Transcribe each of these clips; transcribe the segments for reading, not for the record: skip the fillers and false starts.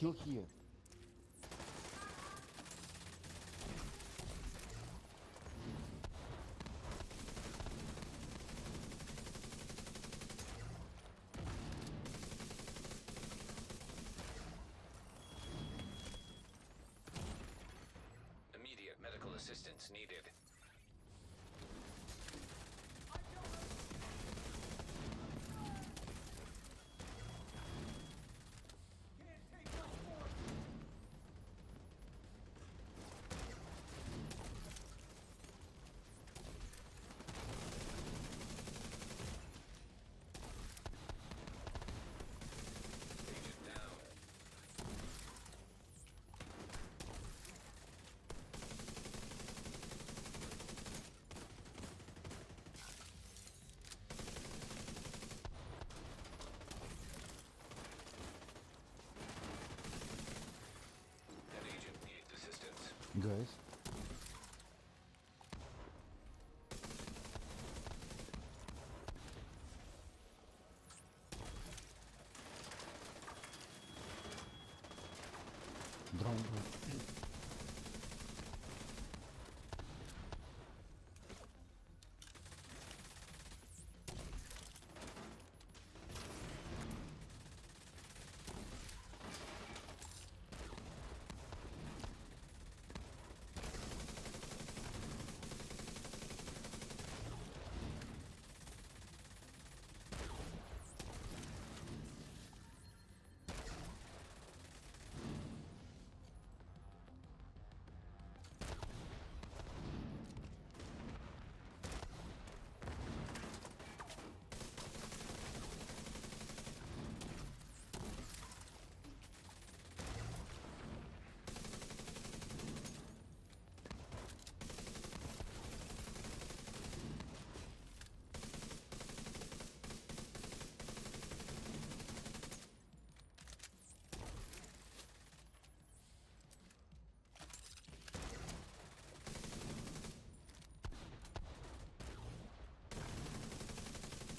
Kill here. Immediate medical assistance needed. Guys. Drone.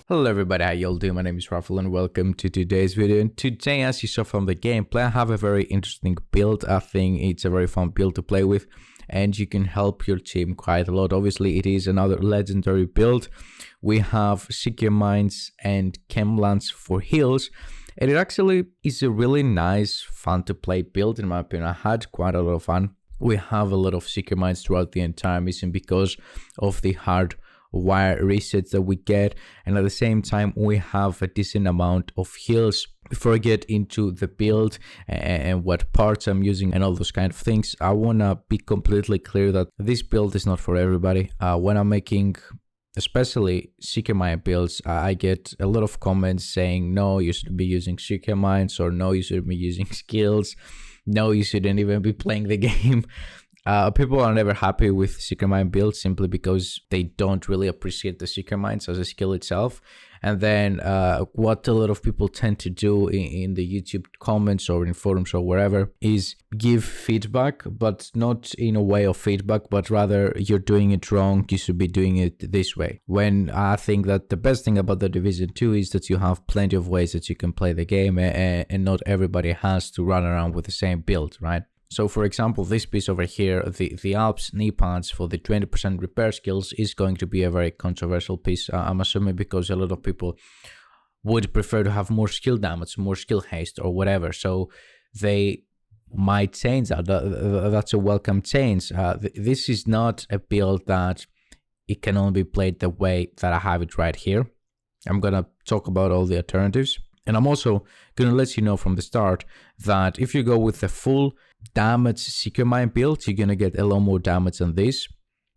Hello everybody, how y'all doing? My name is Rafael and welcome to today's video. And today, as you saw from the gameplay, I have a very interesting build. I think it's a very fun build to play with and you can help your team quite a lot. Obviously, it is another legendary build. We have Secure Mines and Chem for heals. And it actually is a really nice, fun to play build in my opinion. I had quite a lot of fun. We have a lot of Secure Mines throughout the entire mission because of the hard wire resets that we get, and at the same time we have a decent amount of heals. Before I get into the build and what parts I'm using and all those kind of things, I want to be completely clear that this build is not for everybody. When I'm making especially Secure Mine builds, I get a lot of comments saying no, you should be using Secure Mines, or no, you should be using skills, no, you shouldn't even be playing the game. People are never happy with Secure Mine builds simply because they don't really appreciate the Secure Mines as a skill itself. And then what a lot of people tend to do in the YouTube comments or in forums or wherever is give feedback, but not in a way of feedback, but rather you're doing it wrong, you should be doing it this way. When I think that the best thing about the Division 2 is that you have plenty of ways that you can play the game, and not everybody has to run around with the same build, right? So for example, this piece over here, the Alps knee pads for the 20% repair skills is going to be a very controversial piece. I'm assuming because a lot of people would prefer to have more skill damage, more skill haste or whatever. So they might change that. That's a welcome change. This is not a build that it can only be played the way that I have it right here. I'm going to talk about all the alternatives. And I'm also going to let you know from the start that if you go with the full damage Secure Mine build, you're going to get a lot more damage than this.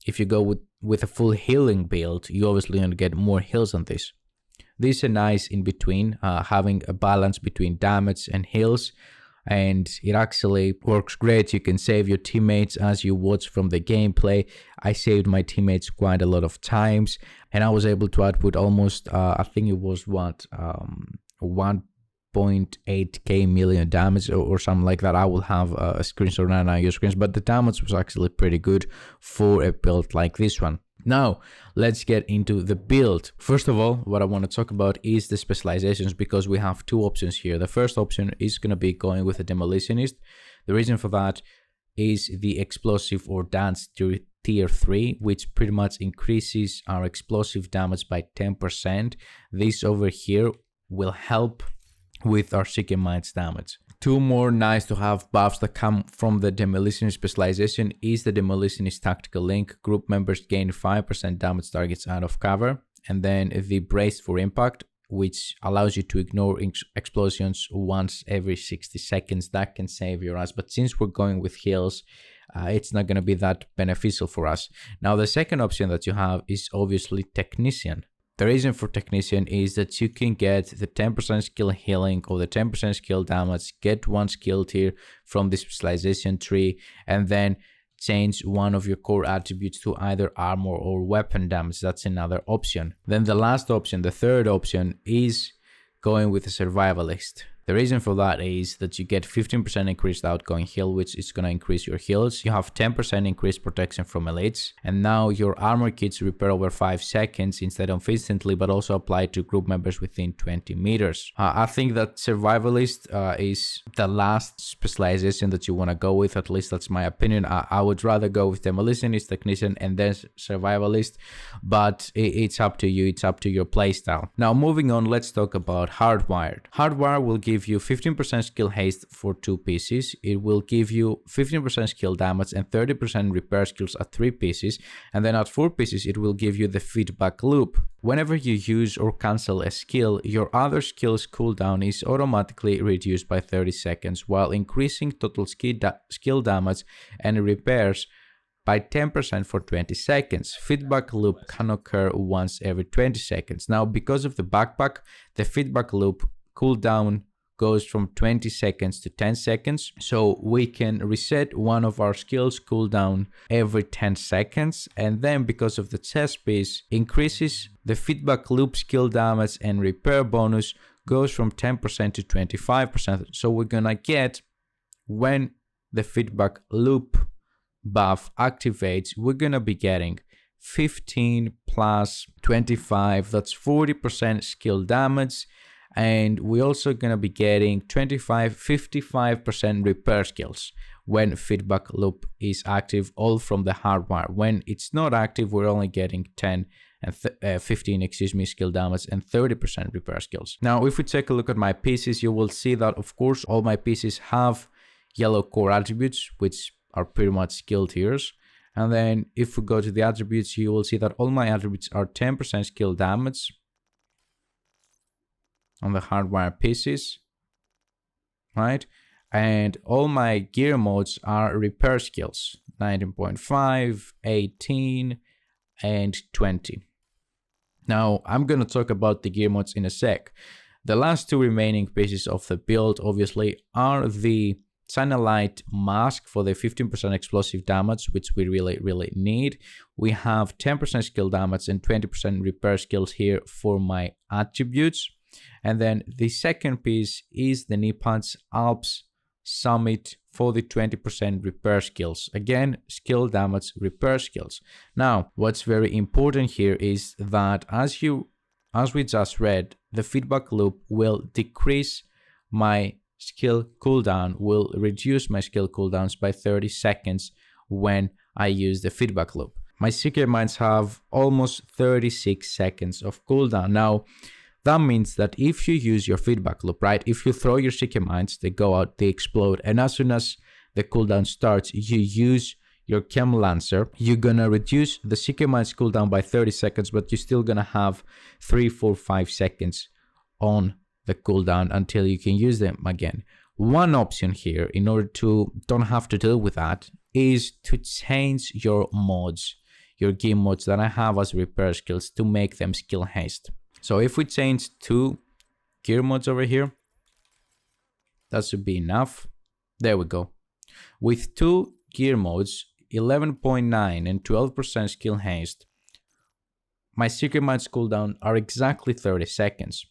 If you go with a full healing build, you're obviously going to get more heals than this. This is a nice in between, having a balance between damage and heals. And it actually works great. You can save your teammates as you watch from the gameplay. I saved my teammates quite a lot of times, and I was able to output almost, I think it was what, 1.8k million damage or something like that. I will have a screenshot right now on your screens, but the damage was actually pretty good for a build like this one. Now, let's get into the build. First of all, what I want to talk about is the specializations, because we have two options here. The first option is going to be going with a demolitionist. The reason for that is the explosive or dance tier 3, which pretty much increases our explosive damage by 10%. This over here will help with our Seeker Minds damage. Two more nice to have buffs that come from the demolitionist specialization is the demolitionist tactical link. Group members gain 5% damage targets out of cover, and then the brace for impact, which allows you to ignore explosions once every 60 seconds. That can save your ass, but since we're going with heals, it's not going to be that beneficial for us. Now, the second option that you have is obviously Technician. The reason for Technician is that you can get the 10% skill healing or the 10% skill damage, get one skill tier from the specialization tree, and then change one of your core attributes to either armor or weapon damage. That's another option. Then the last option, the third option, is going with a survivalist. The reason for that is that you get 15% increased outgoing heal, which is going to increase your heals. You have 10% increased protection from elites. And now your armor kits repair over 5 seconds instead of instantly, but also apply to group members within 20 meters. I think that survivalist is the last specialization that you want to go with. At least that's my opinion. I would rather go with demolitionist, technician, and then survivalist. But it's up to you. It's up to your playstyle. Now, moving on, let's talk about hardwired. Hardwire will give you 15% skill haste for 2 pieces. It will give you 15% skill damage and 30% repair skills at 3 pieces. And then at 4 pieces, it will give you the feedback loop. Whenever you use or cancel a skill, your other skill's cooldown is automatically reduced by 30 seconds while increasing total skill damage and repairs by 10% for 20 seconds. Feedback loop can occur once every 20 seconds. Now, because of the backpack, the feedback loop cooldown goes from 20 seconds to 10 seconds. So we can reset one of our skills cooldown every 10 seconds. And then because of the chest piece, increases the feedback loop skill damage and repair bonus goes from 10% to 25%. So we're gonna get, when the feedback loop buff activates, we're gonna be getting 15 plus 25, that's 40% skill damage. And we're also going to be getting 55% repair skills when feedback loop is active, all from the hardwire. When it's not active, we're only getting 10 and 15 skill damage and 30% repair skills. Now, if we take a look at my pieces, you will see that, of course, all my pieces have yellow core attributes, which are pretty much skill tiers. And then if we go to the attributes, you will see that all my attributes are 10% skill damage on the hardwire pieces, right? And all my gear modes are repair skills, 19.5, 18, and 20. Now, I'm going to talk about the gear modes in a sec. The last two remaining pieces of the build, obviously, are the Cyanide mask for the 15% explosive damage, which we really need. We have 10% skill damage and 20% repair skills here for my attributes. And then the second piece is the Nippons Alps Summit for the 20% repair skills. Again, skill damage, repair skills. Now, what's very important here is that as we just read, the feedback loop will decrease my skill cooldown, will reduce my skill cooldowns by 30 seconds when I use the feedback loop. My Seeker Minds have almost 36 seconds of cooldown. Now, that means that if you use your feedback loop, right, if you throw your Seeker Minds, they go out, they explode, and as soon as the cooldown starts, you use your Chem Lancer, you're gonna reduce the Seeker Minds cooldown by 30 seconds, but you're still gonna have 3, 4, 5 seconds on the cooldown until you can use them again. One option here, in order to don't have to deal with that, is to change your mods, your gear mods that I have as repair skills, to make them skill haste. So if we change 2 gear mods over here, that should be enough. There we go. With 2 gear modes, 11.9 and 12% skill haste, my Seeker Minds cooldown are exactly 30 seconds.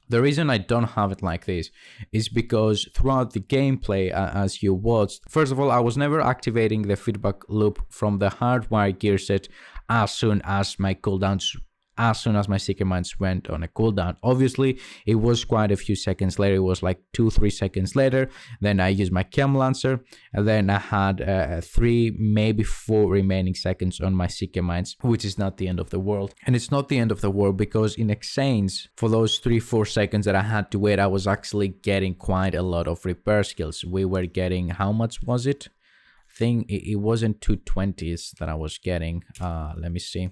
The reason I don't have it like this is because throughout the gameplay, as you watched, first of all, I was never activating the feedback loop from the hardwire gear set as soon as my cooldowns, as soon as my Seeker Mines went on a cooldown. Obviously, it was quite a few seconds later. It was like 2-3 seconds later. Then I used my Chem Lancer, and then I had 3, maybe 4 remaining seconds on my Seeker Mines, which is not the end of the world. And it's not the end of the world because in exchange for those 3-4 seconds that I had to wait, I was actually getting quite a lot of repair skills. We were getting, how much was it? I think it wasn't 220s that I was getting. Let me see.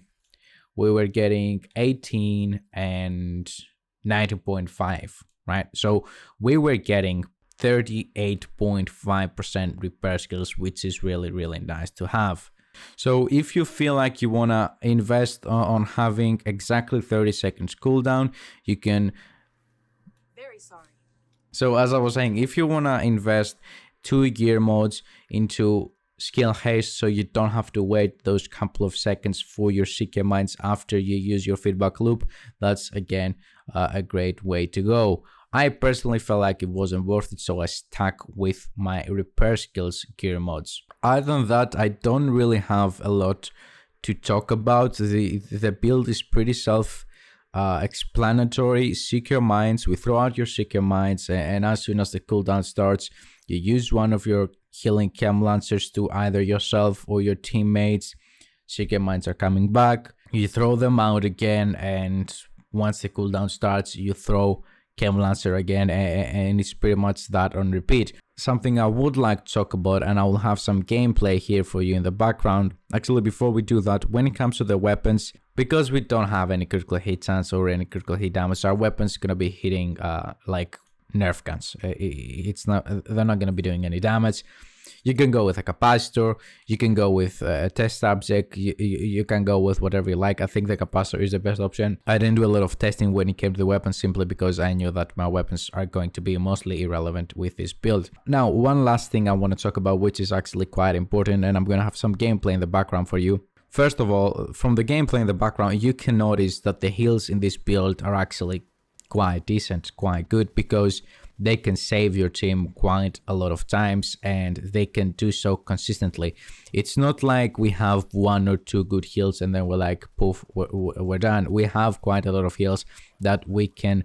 We were getting 18 and 90.5, right? So we were getting 38.5% repair skills, which is really, really nice to have. So if you feel like you want to invest on having exactly 30 seconds cooldown, you can... Very sorry. So as I was saying, if you want to invest 2 gear modes into skill haste so you don't have to wait those couple of seconds for your Seeker Mines after you use your feedback loop, that's again a great way to go. I personally felt like it wasn't worth it, so I stuck with my repair skills gear mods. Other than that, I don't really have a lot to talk about. The build is pretty self-explanatory. Seeker Mines, we throw out your Seeker Mines, and as soon as the cooldown starts, you use one of your healing Chem Lancers to either yourself or your teammates. Seeker Mines are coming back. You throw them out again, and once the cooldown starts, you throw Chem Lancer again, and it's pretty much that on repeat. Something I would like to talk about, and I will have some gameplay here for you in the background. Actually, before we do that, when it comes to the weapons, because we don't have any critical hit chance or any critical hit damage, our weapons gonna be hitting like Nerf guns. They're not going to be doing any damage. You can go with a capacitor, you can go with a test object, you can go with whatever you like. I think the capacitor is the best option. I didn't do a lot of testing when it came to the weapons simply because I knew that my weapons are going to be mostly irrelevant with this build. Now, one last thing I want to talk about, which is actually quite important, and I'm going to have some gameplay in the background for you. First of all, from the gameplay in the background, you can notice that the heals in this build are actually quite decent, quite good, because they can save your team quite a lot of times and they can do so consistently. It's not like we have 1 or 2 good heals and then we're like, poof, we're done. We have quite a lot of heals that we can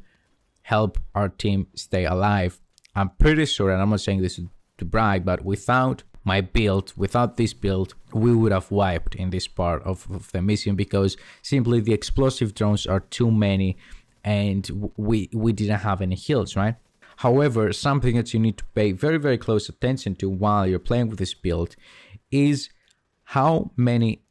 help our team stay alive. I'm pretty sure, and I'm not saying this to brag, but without my build, without this build, we would have wiped in this part of the mission because simply the explosive drones are too many and we didn't have any heals, right? However, something that you need to pay very, very close attention to while you're playing with this build is how many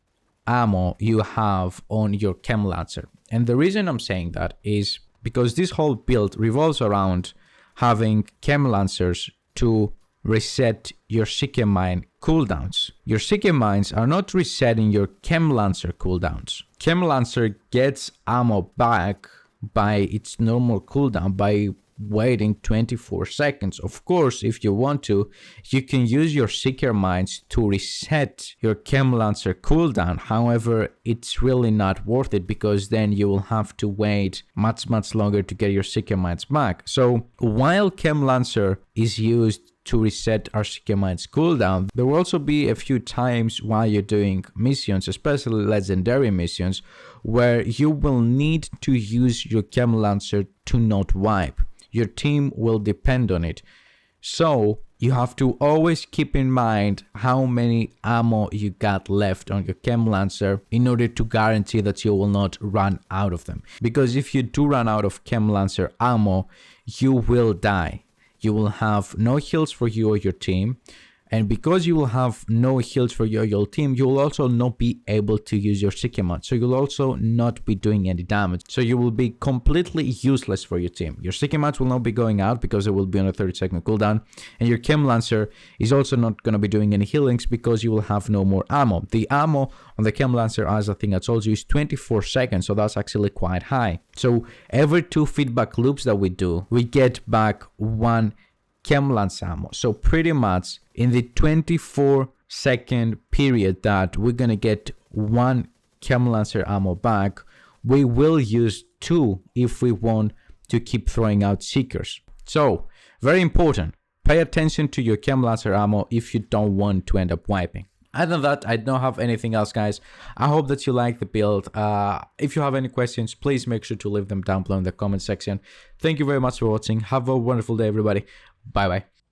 ammo you have on your Chem Lancer. And the reason I'm saying that is because this whole build revolves around having Chem Lancers to reset your Seeker Mine cooldowns. Your Seeker Mines are not resetting your Chem Lancer cooldowns. Chem Lancer gets ammo back by its normal cooldown by waiting 24 seconds. Of course, if you want to, you can use your Seeker Mines to reset your Chem Lancer cooldown. However, it's really not worth it because then you will have to wait much longer to get your Seeker Mines back. So while Chem Lancer is used to reset our Seeker Mines cooldown, there will also be a few times while you're doing missions, especially legendary missions, where you will need to use your Chem Lancer to not wipe. Your team will depend on it. So you have to always keep in mind how many ammo you got left on your Chem Lancer in order to guarantee that you will not run out of them. Because if you do run out of Chem Lancer ammo, you will die. You will have no heals for you or your team. And because you will have no heals for you or your team, you will also not be able to use your Seeker Mines. So you'll also not be doing any damage. So you will be completely useless for your team. Your Seeker Mines will not be going out because it will be on a 30-second cooldown. And your Chem Lancer is also not going to be doing any healings because you will have no more ammo. The ammo on the Chem Lancer, as I think I told you, is 24 seconds. So that's actually quite high. So every 2 feedback loops that we do, we get back 1 Chem Lancer ammo. So pretty much in the 24-second period that we're gonna get 1 Chem Lancer ammo back, we will use 2 if we want to keep throwing out Seekers. So very important, pay attention to your Chem Lancer ammo if you don't want to end up wiping. Other than that, I don't have anything else, guys. I hope that you like the build. If you have any questions, please make sure to leave them down below in the comment section. Thank you very much for watching. Have a wonderful day, everybody. Bye bye.